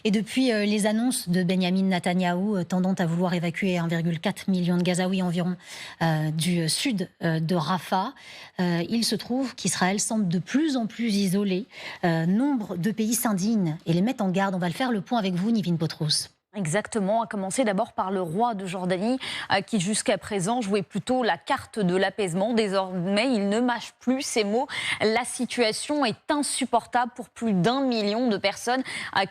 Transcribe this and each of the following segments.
Et depuis les annonces de Benyamin Netanyahou tendant à vouloir évacuer 1,4 million de Gazaouis environ du sud de Rafah, il se trouve qu'Israël semble de plus en plus isolé. Nombre de pays s'indignent et les mettent en garde. On va le faire le point avec vous, Nivine Potros. Exactement, à commencer d'abord par le roi de Jordanie qui jusqu'à présent jouait plutôt la carte de l'apaisement. Désormais, il ne mâche plus ses mots. La situation est insupportable pour plus d'1 million de personnes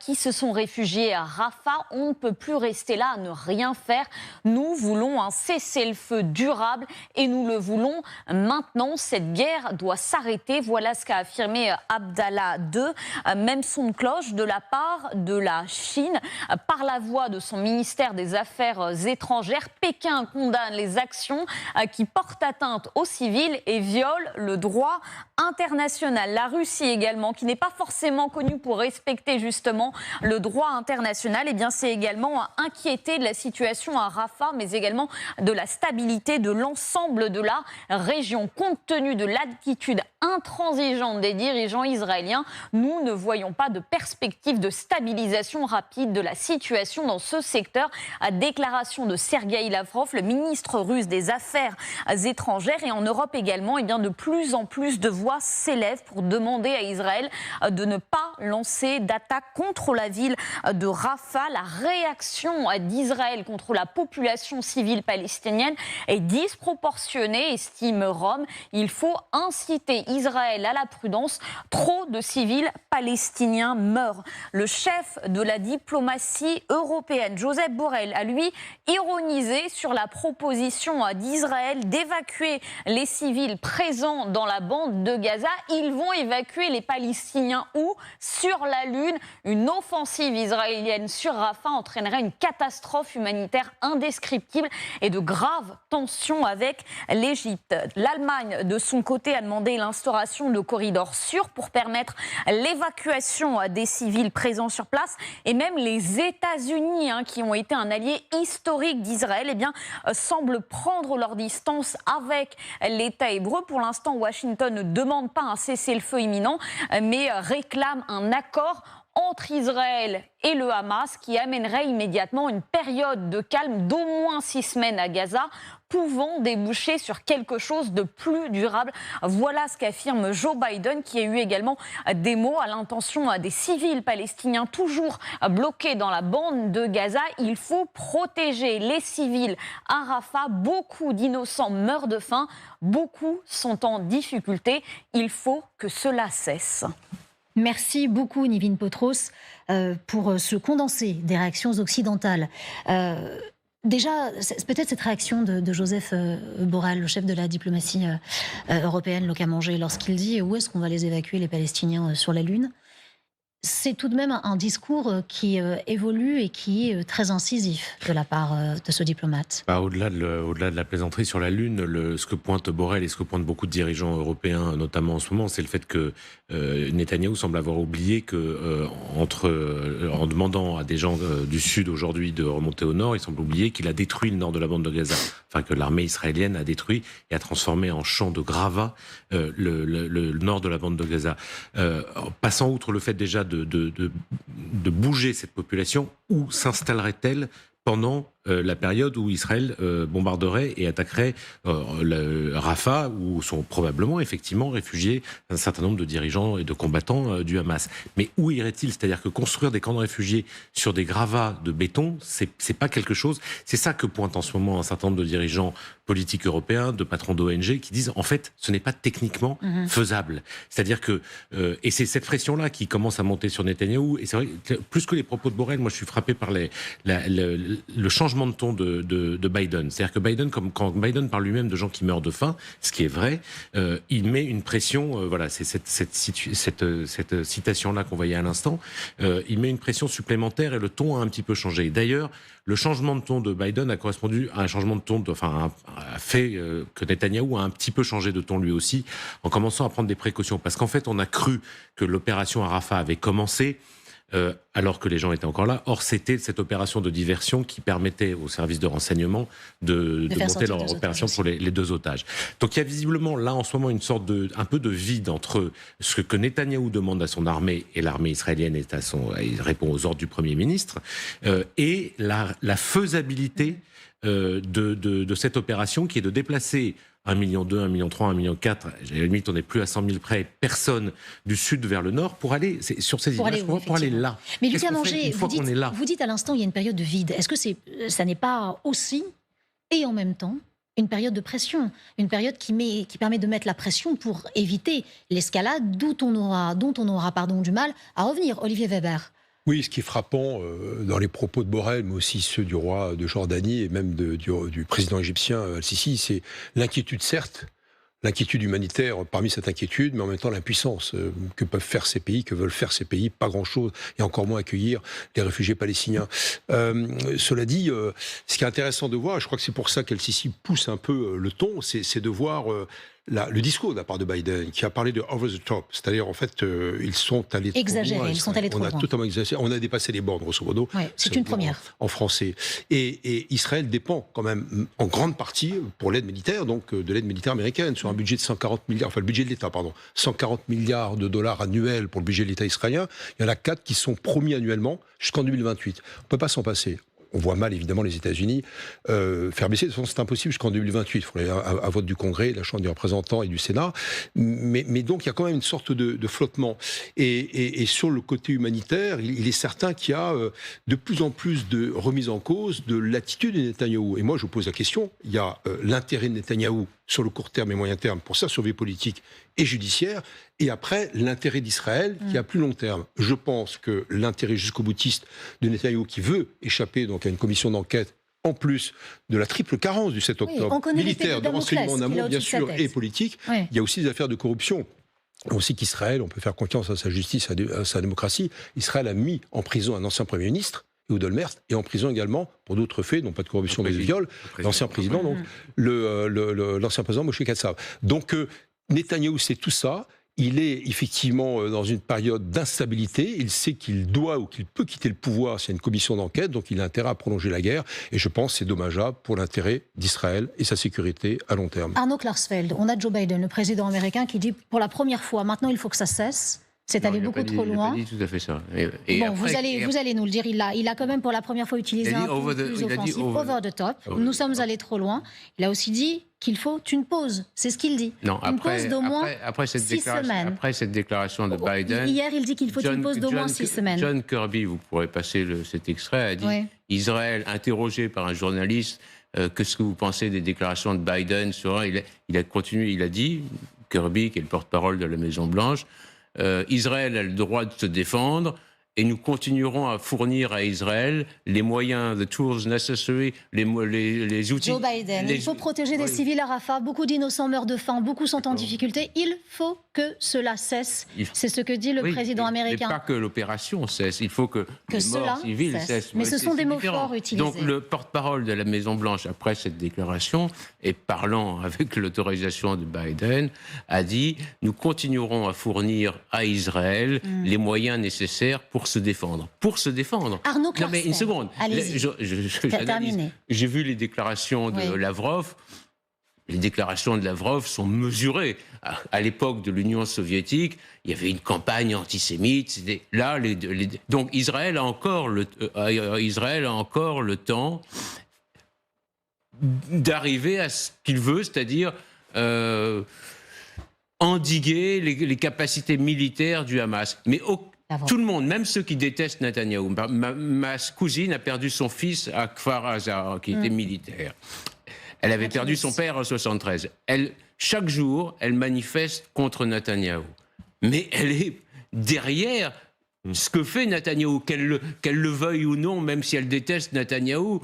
qui se sont réfugiées à Rafah. On ne peut plus rester là à ne rien faire. Nous voulons un cessez-le-feu durable et nous le voulons maintenant. Cette guerre doit s'arrêter. Voilà ce qu'a affirmé Abdallah II. Même son de cloche de la part de la Chine par la voix de son ministère des Affaires étrangères. Pékin condamne les actions qui portent atteinte aux civils et violent le droit international. La Russie également, qui n'est pas forcément connue pour respecter justement le droit international, eh bien c'est également inquiété de la situation à Rafah, mais également de la stabilité de l'ensemble de la région. Compte tenu de l'attitude intransigeante des dirigeants israéliens, nous ne voyons pas de perspective de stabilisation rapide de la situation dans ce secteur. À déclaration de Sergueï Lavrov, le ministre russe des Affaires étrangères. Et en Europe également, eh bien, de plus en plus de voix s'élèvent pour demander à Israël de ne pas lancer d'attaque contre la ville de Rafah. La réaction d'Israël contre la population civile palestinienne est disproportionnée, estime Rome. Il faut inciter Israël à la prudence. Trop de civils palestiniens meurent. Le chef de la diplomatie européenne, Joseph Borrell, a lui ironisé sur la proposition d'Israël d'évacuer les civils présents dans la bande de Gaza. Ils vont évacuer les Palestiniens où? Sur la Lune. Une offensive israélienne sur Rafah entraînerait une catastrophe humanitaire indescriptible et de graves tensions avec l'Égypte. L'Allemagne, de son côté, a demandé l'instauration de corridors sûrs pour permettre l'évacuation des civils présents sur place. Et même les États-Unis, qui ont été un allié historique d'Israël, eh bien, semblent prendre leur distance avec l'État hébreu. Pour l'instant, Washington ne demande pas un cessez-le-feu imminent, mais réclame un accord entre Israël et le Hamas qui amènerait immédiatement une période de calme d'au moins 6 semaines à Gaza, pouvant déboucher sur quelque chose de plus durable. Voilà ce qu'affirme Joe Biden, qui a eu également des mots à l'intention des civils palestiniens toujours bloqués dans la bande de Gaza. Il faut protéger les civils à Rafah. Beaucoup d'innocents meurent de faim, beaucoup sont en difficulté. Il faut que cela cesse. Merci beaucoup, Nivine Potros, pour ce condensé des réactions occidentales. Déjà, peut-être cette réaction de Joseph Borrell, le chef de la diplomatie européenne, Luc Amanger, lorsqu'il dit « Où est-ce qu'on va les évacuer, les Palestiniens, sur la Lune ?» C'est tout de même un discours qui évolue et qui est très incisif de la part de ce diplomate. Au-delà de la plaisanterie sur la Lune, ce que pointe Borrell et ce que pointent beaucoup de dirigeants européens, notamment en ce moment, c'est le fait que Netanyahou semble avoir oublié que, en demandant à des gens du Sud aujourd'hui de remonter au Nord, il semble oublier qu'il a détruit le nord de la bande de Gaza. Enfin, que l'armée israélienne a détruit et a transformé en champ de gravats le nord de la bande de Gaza. Passant outre le fait déjà de bouger cette population, où s'installerait-elle pendant la période où Israël bombarderait et attaquerait Rafah, où sont probablement effectivement réfugiés un certain nombre de dirigeants et de combattants du Hamas. Mais où irait-il? C'est-à-dire que construire des camps de réfugiés sur des gravats de béton, c'est pas quelque chose. C'est ça que pointe en ce moment un certain nombre de dirigeants politiques européens, de patrons d'ONG, qui disent en fait ce n'est pas techniquement faisable. C'est-à-dire que et c'est cette pression-là qui commence à monter sur Netanyahou. Et c'est vrai que plus que les propos de Borrell, moi je suis frappé par le changement de ton de Biden. C'est-à-dire que Biden, quand Biden parle lui-même de gens qui meurent de faim, ce qui est vrai, il met une pression, voilà, c'est cette citation-là qu'on voyait à l'instant, il met une pression supplémentaire et le ton a un petit peu changé. D'ailleurs, le changement de ton de Biden a correspondu à un changement de ton, a fait que Netanyahou a un petit peu changé de ton lui aussi, en commençant à prendre des précautions. Parce qu'en fait, on a cru que l'opération à Rafah avait commencé alors que les gens étaient encore là. Or, c'était cette opération de diversion qui permettait aux services de renseignement de monter leur opération pour les 2 otages. Donc il y a visiblement là en ce moment une sorte un peu de vide entre ce que Netanyahou demande à son armée, et l'armée israélienne il répond aux ordres du Premier ministre, et la faisabilité de cette opération qui est de déplacer 1,2 million, 1,3 million, 1,4 million, à la limite on n'est plus à 100 000 près, personnes du sud vers le nord pour aller sur ces images, pour aller là. Mais Lucas Manger, vous dites à l'instant il y a une période de vide. Est-ce que ça n'est pas aussi et en même temps une période de pression, une période qui permet de mettre la pression pour éviter l'escalade dont on aura du mal à revenir, Olivier Weber? Oui, ce qui est frappant dans les propos de Borrell, mais aussi ceux du roi de Jordanie et même du président égyptien Al-Sisi, c'est l'inquiétude, certes, l'inquiétude humanitaire parmi cette inquiétude, mais en même temps l'impuissance que peuvent faire ces pays, que veulent faire ces pays, pas grand-chose, et encore moins accueillir les réfugiés palestiniens. Cela dit, ce qui est intéressant de voir, et je crois que c'est pour ça qu'Al-Sisi pousse un peu le ton, c'est de voir le discours de la part de Biden, qui a parlé de over the top, c'est-à-dire en fait, ils sont allés exagérés, trop loin. Ils sont allés trop loin. On a totalement exagéré, on a dépassé les bornes, grosso modo. Ouais, c'est une première. En français. Et Israël dépend quand même en grande partie pour l'aide militaire, donc de l'aide militaire américaine, sur un budget de 140 milliards, enfin le budget de l'État, pardon, 140 milliards de dollars annuels pour le budget de l'État israélien. Il y en a 4 qui sont promis annuellement jusqu'en 2028. On ne peut pas s'en passer. On voit mal, évidemment, les États-Unis faire baisser. De toute façon, c'est impossible jusqu'en 2028. Il faudrait un vote du Congrès, de la Chambre des représentants et du Sénat. Mais donc, il y a quand même une sorte de flottement. Et sur le côté humanitaire, il est certain qu'il y a de plus en plus de remise en cause de l'attitude de Netanyahou. Et moi, je vous pose la question. Il y a l'intérêt de Netanyahou sur le court terme et moyen terme pour sa survie politique et judiciaire, et après l'intérêt d'Israël qui est à plus long terme. Je pense que l'intérêt jusqu'au boutiste de Netanyahou, qui veut échapper donc à une commission d'enquête, en plus de la triple carence du 7 octobre, militaire, de renseignement en amont bien sûr, et politique, il y a aussi des affaires de corruption. On sait qu'Israël, on peut faire confiance à sa justice, à sa démocratie. Israël a mis en prison un ancien Premier ministre, Ehud Olmert, et en prison également pour d'autres faits, non pas de corruption mais de viol, l'ancien président, donc l'ancien président Moshe Katsav. Donc Netanyahou, c'est tout ça. Il est effectivement dans une période d'instabilité. Il sait qu'il doit ou qu'il peut quitter le pouvoir s'il y a une commission d'enquête, donc il a intérêt à prolonger la guerre. Et je pense que c'est dommageable pour l'intérêt d'Israël et sa sécurité à long terme. Arnaud Klarsfeld, on a Joe Biden, le président américain, qui dit pour la première fois, maintenant il faut que ça cesse. C'est allé beaucoup trop loin. Il n'a pas dit tout à fait ça. Bon, après, vous allez nous le dire. Il a quand même pour la première fois utilisé un ton plus offensif, over the top. Nous sommes allés trop loin. Il a aussi dit qu'il faut une pause. C'est ce qu'il dit. Non, une pause d'au moins 6 semaines. Après cette déclaration de Biden... Hier, il dit qu'il faut une pause d'au moins 6 semaines. John Kirby, vous pourrez passer cet extrait, a dit Israël, interrogé par un journaliste, qu'est-ce que vous pensez des déclarations de Biden sur... Il a continué, il a dit, Kirby, qui est le porte-parole de la Maison-Blanche, Israël a le droit de se défendre et nous continuerons à fournir à Israël les moyens, the tools necessary, les outils. Joe Biden, il faut protéger des civils à Rafah. Beaucoup d'innocents meurent de faim, beaucoup sont en difficulté. Il faut que cela cesse. C'est ce que dit le président américain. Mais pas que l'opération cesse, il faut que les morts civils cessent. Mais ce sont des mots forts utilisés. Donc le porte-parole de la Maison-Blanche, après cette déclaration, et parlant avec l'autorisation de Biden, a dit « Nous continuerons à fournir à Israël les moyens nécessaires pour se défendre. » Pour se défendre. Arnaud Klarsfeld. Non mais une seconde. J'ai vu les déclarations de Lavrov. Les déclarations de Lavrov sont mesurées. À l'époque de l'Union soviétique, il y avait une campagne antisémite. Là, donc Israël a encore le temps d'arriver à ce qu'il veut, c'est-à-dire endiguer les capacités militaires du Hamas. Mais tout le monde, même ceux qui détestent Netanyahou. Ma cousine a perdu son fils à Kfar Aza, qui était militaire. Elle avait perdu son père en 73. Chaque jour, elle manifeste contre Netanyahou. Mais elle est derrière ce que fait Netanyahou, qu'elle le veuille ou non, même si elle déteste Netanyahou.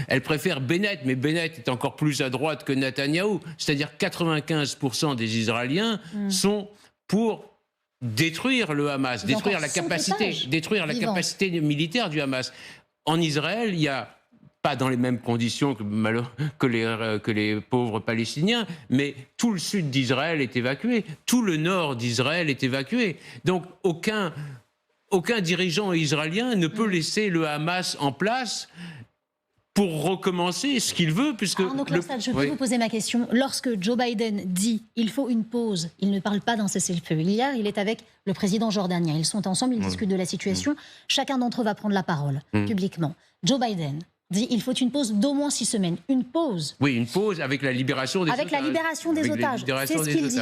Elle préfère Bennett, mais Bennett est encore plus à droite que Netanyahou. C'est-à-dire 95% des Israéliens sont pour détruire le Hamas, détruire la capacité militaire du Hamas. En Israël, il y a pas dans les mêmes conditions que les pauvres Palestiniens, mais tout le sud d'Israël est évacué, tout le nord d'Israël est évacué. Donc aucun aucun dirigeant israélien ne peut laisser le Hamas en place pour recommencer ce qu'il veut, puisque... Arnaud Clausade, je peux vous poser ma question. Lorsque Joe Biden dit « il faut une pause », il ne parle pas d'un cessez-le-feu. Hier, il est avec le président jordanien. Ils sont ensemble, ils discutent de la situation. Chacun d'entre eux va prendre la parole publiquement. Joe Biden dit « il faut une pause d'au moins 6 semaines ». Une pause. Oui, une pause avec la libération des otages. Avec la libération des otages. C'est ce qu'il dit.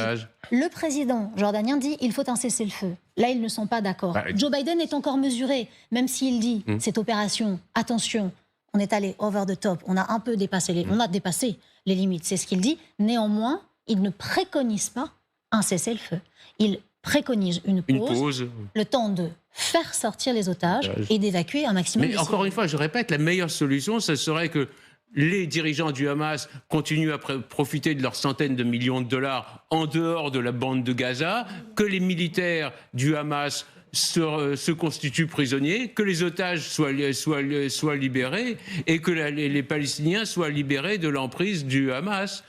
Le président jordanien dit « il faut un cessez-le-feu ». Là, ils ne sont pas d'accord. Joe Biden est encore mesuré, même s'il dit « cette opération, attention ». On est allé over the top, on a un peu dépassé on a dépassé les limites, c'est ce qu'il dit. Néanmoins, il ne préconise pas un cessez-le-feu. Il préconise une pause, le temps de faire sortir les otages et d'évacuer un maximum. Mais encore une fois, je répète, la meilleure solution, ce serait que les dirigeants du Hamas continuent à profiter de leurs centaines de millions de dollars en dehors de la bande de Gaza, que les militaires du Hamas se constituent prisonniers, que les otages soient libérés et que les Palestiniens soient libérés de l'emprise du Hamas.